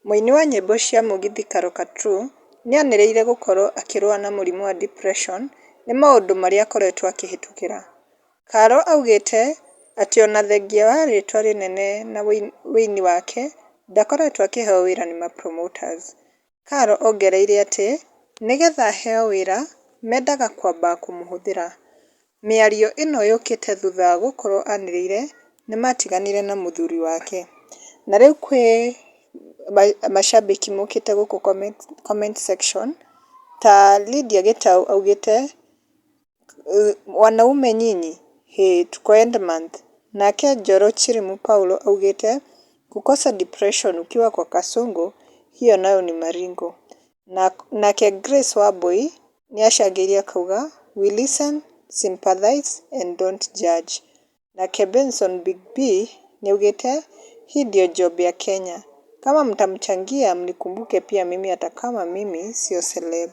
Mũini wa nyĩmbo cia mũgithi Carol Karũo nĩanĩrĩire gũkorwo akĩrũa na mũrimũ wa depression nĩ maũndũ marĩa akoretwo akĩhĩtũkĩra. Carol augĩte atĩ ona thengia wa rĩtwa rĩnene na wĩini wake ndakoretwo akĩheo wĩra nĩ ma promoters. Carol ongereire atĩ nĩgetha aheo wĩra mendaga kwamba kũmũhũthĩra. Mĩario ĩno yũkĩte thutha wa gũkorwo anĩrĩire nĩmatiganire na mũthuri wake. Na rĩu kwĩ macambĩki mokĩte gũkũ comment section ta Lydia Gĩtaũ augĩte wanaume nyinyi tuko end month. Nake Njoro Chirimu Paulo augĩte kukosa depression ukiwa kwa kasongo hiyo nayo ni maringo. Nake Grace Wambui nĩacangĩire akauga we listen, sympathize and don't judge. Nake Benson Big B nĩaugĩte hii ndio job ya Kenya. Kama mtamchangia mnikumbuke pia mimi hata kama mimi sio celeb.